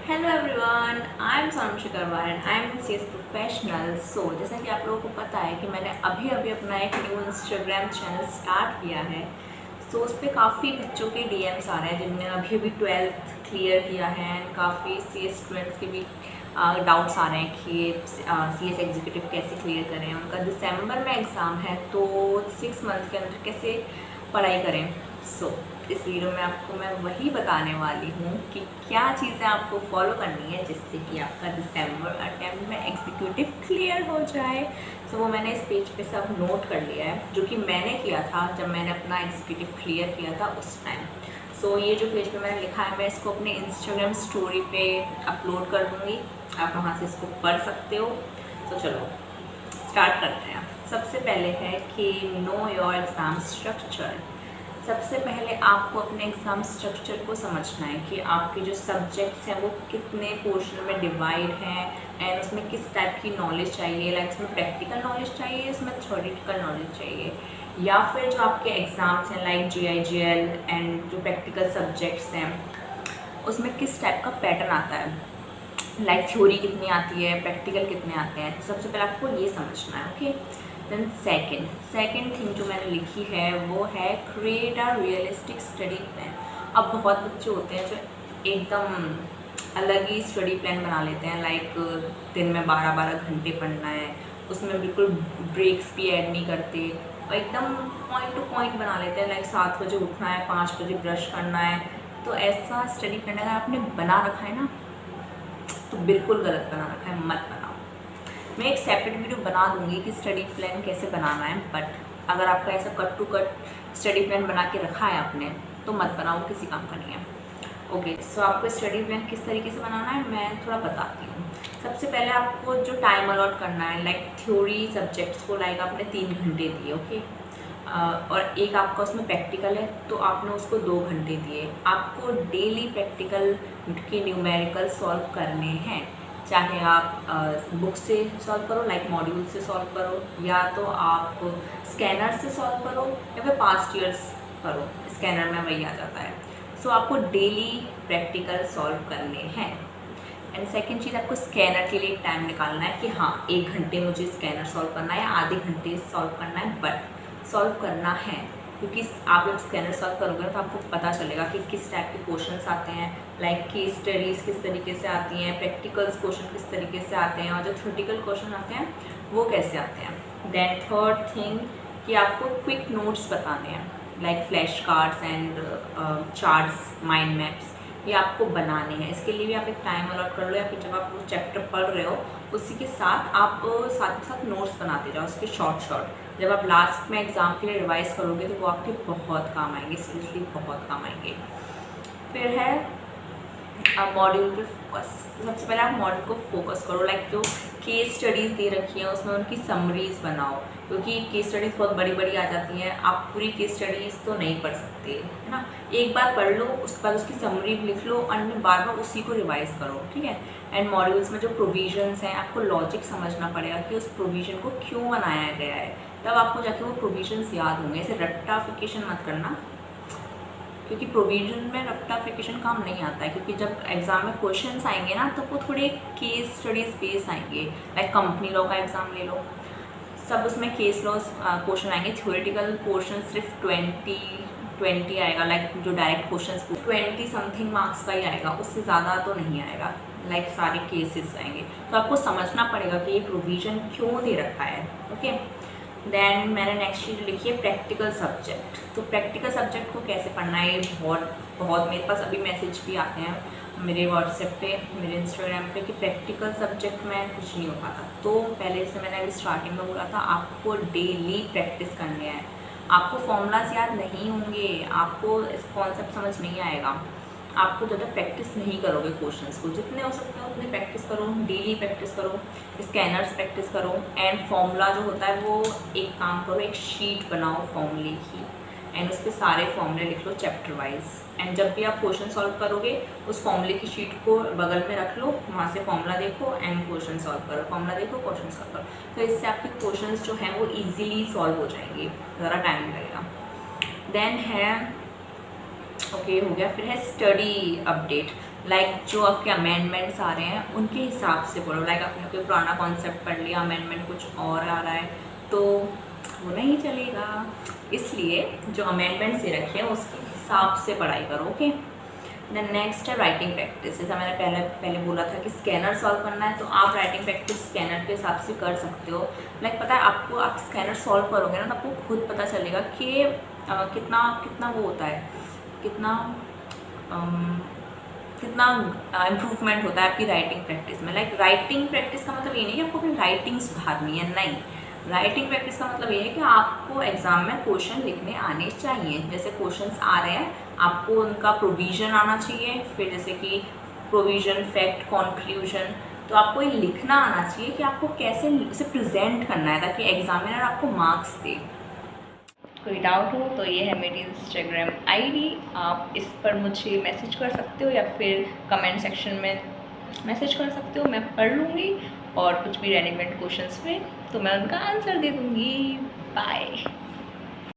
Hello everyone, I am Sonam Shikarwar and I am CS professional. So जैसा कि आप लोगों को पता है कि मैंने अभी अभी अपना एक न्यू इंस्टाग्राम चैनल स्टार्ट किया है। सो उस पर काफ़ी बच्चों के डीएम्स आ रहे हैं जिनने अभी अभी 12th क्लियर किया है एंड काफ़ी सीएस स्टूडेंट्स के भी डाउट्स आ रहे हैं कि सीएस एग्जीक्यूटिव कैसे क्लियर करें। उनका दिसंबर में एग्ज़ाम है तो 6 मंथ के अंदर कैसे पढ़ाई करें। सो इस वीडियो में आपको मैं वही बताने वाली हूँ कि क्या चीज़ें आपको फॉलो करनी है जिससे कि आपका दिसंबर अटेम्प्ट में एग्जीक्यूटिव क्लियर हो जाए। तो वो मैंने इस पेज पे सब नोट कर लिया है जो कि मैंने किया था जब मैंने अपना एग्जीक्यूटिव क्लियर किया था उस टाइम। सो ये जो पेज पे मैंने लिखा है मैं इसको अपने इंस्टाग्राम स्टोरी पे अपलोड कर दूँगी, आप वहाँ से इसको पढ़ सकते हो। तो चलो स्टार्ट करते हैं। सबसे पहले है कि नो योर एग्ज़ाम स्ट्रक्चर। सबसे पहले आपको अपने एग्ज़ाम स्ट्रक्चर को समझना है कि आपके जो सब्जेक्ट्स हैं वो कितने पोर्शन में डिवाइड हैं एंड उसमें किस टाइप की नॉलेज चाहिए। लाइक इसमें प्रैक्टिकल नॉलेज चाहिए, इसमें थ्योरेटिकल नॉलेज चाहिए, या फिर जो आपके एग्ज़ाम्स हैं लाइक GIGL एंड जो प्रैक्टिकल सब्जेक्ट्स हैं उसमें किस टाइप का पैटर्न आता है। लाइक थ्योरी कितनी आती है, प्रैक्टिकल कितने आते हैं। तो सबसे पहले आपको ये समझना है। ओके, देन सेकेंड थिंग जो मैंने लिखी है वो है create a realistic study plan. अब बहुत बच्चे होते हैं जो एकदम अलग ही स्टडी प्लान बना लेते हैं, लाइक दिन में 12-12 घंटे पढ़ना है, उसमें बिल्कुल ब्रेक्स भी ऐड नहीं करते और एकदम पॉइंट टू पॉइंट बना लेते हैं। लाइक 7 बजे उठना है, 5 बजे ब्रश करना है। तो ऐसा स्टडी प्लान अगर आपने बना रखा है ना तो बिल्कुल गलत बना रखा है, मत बनाओ। मैं एक सेपरेट वीडियो बना दूंगी कि स्टडी प्लान कैसे बनाना है, बट अगर आपका ऐसा cut to cut study plan बना के रखा है आपने तो मत बनाओ, किसी काम का नहीं है। ओके, सो आपको स्टडी प्लान किस तरीके से बनाना है मैं थोड़ा बताती हूँ। सबसे पहले आपको जो टाइम अलॉट करना है, लाइक थ्योरी सब्जेक्ट्स को लाइक आपने 3 घंटे दिए। ओके, और एक आपका उसमें प्रैक्टिकल है तो आपने उसको 2 घंटे दिए। आपको डेली प्रैक्टिकल के न्यूमेरिकल सॉल्व करने हैं, चाहे आप बुक से सॉल्व करो, लाइक मॉड्यूल से सॉल्व करो, या तो आप स्कैनर से सॉल्व करो, या फिर पास्ट ईयर्स करो, स्कैनर में वही आ जाता है। सो आपको डेली प्रैक्टिकल सॉल्व करने हैं। एंड सेकेंड चीज़, आपको स्कैनर के लिए टाइम निकालना है कि हाँ 1 घंटे मुझे स्कैनर सॉल्व करना है या आधे घंटे सॉल्व करना है, बट सॉल्व करना है। क्योंकि आप जब स्कैनर सॉल्व करोगे तो आपको पता चलेगा कि किस टाइप के क्वेश्चंस आते हैं, लाइक केस स्टडीज़ किस तरीके से आती हैं, प्रैक्टिकल्स क्वेश्चन किस तरीके से आते हैं, और जो थ्योरेटिकल क्वेश्चन आते हैं वो कैसे आते हैं। देन थर्ड थिंग कि आपको क्विक नोट्स बताने हैं, like flash cards and charts, mind maps, ये आपको बनाने हैं। इसके लिए भी आप एक टाइम अलॉट कर लो, या फिर जब आप वो चैप्टर पढ़ रहे हो उसी के साथ आप साथ नोट्स बनाते जाओ उसके शॉर्ट। जब आप लास्ट में एग्ज़ाम के लिए रिवाइज करोगे तो वो आपके बहुत काम आएंगे, सीरियसली बहुत काम आएंगे। फिर है आप मॉड्यूल पे फोकस। सबसे पहले आप मॉड्यूल को फोकस करो, लाइक जो केस स्टडीज़ दे रखी हैं उसमें उनकी समरीज बनाओ, क्योंकि केस स्टडीज़ बहुत बड़ी बड़ी आ जाती हैं, आप पूरी केस स्टडीज़ तो नहीं पढ़ सकते, है ना। एक बार पढ़ लो, उसके बाद उसकी समरी लिख लो और बार बार उसी को रिवाइज करो, ठीक है। एंड मॉड्यूल्स में जो प्रोविजंस हैं आपको लॉजिक समझना पड़ेगा कि उस प्रोविजन को क्यों बनाया गया है, तब आपको जाके वो प्रोविजंस याद होंगे। ऐसे रट्टाफिकेशन मत करना, क्योंकि प्रोविजन में रट्टाफिकेशन काम नहीं आता है, क्योंकि जब एग्ज़ाम में क्वेश्चंस आएंगे ना तो वो थोड़े केस स्टडीज़ बेस आएंगे। लाइक कंपनी लॉ का एग्ज़ाम ले लो, सब उसमें केस लॉ क्वेश्चन आएंगे। थ्योरेटिकल पोर्शन सिर्फ 20 आएगा, लाइक जो डायरेक्ट क्वेश्चन 20 समथिंग मार्क्स का ही आएगा, उससे ज़्यादा तो नहीं आएगा, लाइक सारे केसेस आएंगे। तो आपको समझना पड़ेगा कि ये प्रोविज़न क्यों दे रखा है। ओके, देन मैंने नेक्स्ट चीज़ लिखी है प्रैक्टिकल सब्जेक्ट। तो प्रैक्टिकल सब्जेक्ट को कैसे पढ़ना है, ये बहुत मेरे पास अभी मैसेज भी आते हैं मेरे व्हाट्सएप पे, मेरे इंस्टाग्राम पे, कि प्रैक्टिकल सब्जेक्ट में कुछ नहीं हो पाता। तो पहले से मैंने अभी स्टार्टिंग में बोला था आपको डेली प्रैक्टिस करनी है। आपको फॉर्मूलाज याद नहीं होंगे, आपको इस कॉन्सेप्ट समझ नहीं आएगा, आपको ज़्यादा प्रैक्टिस नहीं करोगे क्वेश्चंस को, जितने हो सकते हो उतने प्रैक्टिस करो, डेली प्रैक्टिस करो, स्कैनर्स प्रैक्टिस करो। एंड फॉर्मूला जो होता है वो एक काम करो, एक शीट बनाओ फॉर्मूले की एंड उस पर सारे फॉर्मूले लिख लो चैप्टर वाइज। एंड जब भी आप क्वेश्चन सॉल्व करोगे उस फॉर्मूले की शीट को बगल में रख लो, वहाँ से फॉर्मूला देखो एंड क्वेश्चन सॉल्व करो, फॉर्मूला देखो क्वेश्चन सॉल्व करो। तो इससे आपके क्वेश्चन जो हैं वो ईजिली सॉल्व हो जाएंगे, ज़रा टाइम नहीं लगेगा। देन है ओके, हो गया। फिर है स्टडी अपडेट। लाइक जो आपके अमेंडमेंट्स आ रहे हैं उनके हिसाब से पढ़ो। लाइक आपने कोई पुराना कॉन्सेप्ट पढ़ लिया, अमेंडमेंट कुछ और आ रहा है तो वो नहीं चलेगा, इसलिए जो अमेंडमेंट्स दे रखे हैं उसके हिसाब से पढ़ाई करो। ओके, देन नेक्स्ट है राइटिंग प्रैक्टिस। जैसा मैंने पहले बोला था कि स्कैनर सॉल्व करना है तो आप राइटिंग प्रैक्टिस स्कैनर के हिसाब से कर सकते हो। लाइक पता है आपको, आप स्कैनर सॉल्व करोगे ना तो आपको खुद पता चलेगा कि कितना वो होता है, कितना इम्प्रूवमेंट होता है आपकी राइटिंग प्रैक्टिस में। लाइक राइटिंग प्रैक्टिस का मतलब ये नहीं कि आपको अपनी राइटिंग सुधारनी है, नहीं। राइटिंग प्रैक्टिस का मतलब ये है कि आपको एग्ज़ाम में क्वेश्चन लिखने आने चाहिए। जैसे क्वेश्चंस आ रहे हैं आपको उनका प्रोविज़न आना चाहिए, फिर जैसे कि प्रोविज़न, फैक्ट, कंक्लूजन, तो आपको ये लिखना आना चाहिए कि आपको कैसे उसे प्रेजेंट करना है ताकि एग्जामिनर आपको मार्क्स दे। कोई डाउट हो तो ये है मेरी इंस्टाग्राम आईडी, आप इस पर मुझे मैसेज कर सकते हो या फिर कमेंट सेक्शन में मैसेज कर सकते हो, मैं पढ़ लूँगी और कुछ भी रेलिवेंट क्वेश्चंस में तो मैं उनका आंसर दे दूँगी। बाय।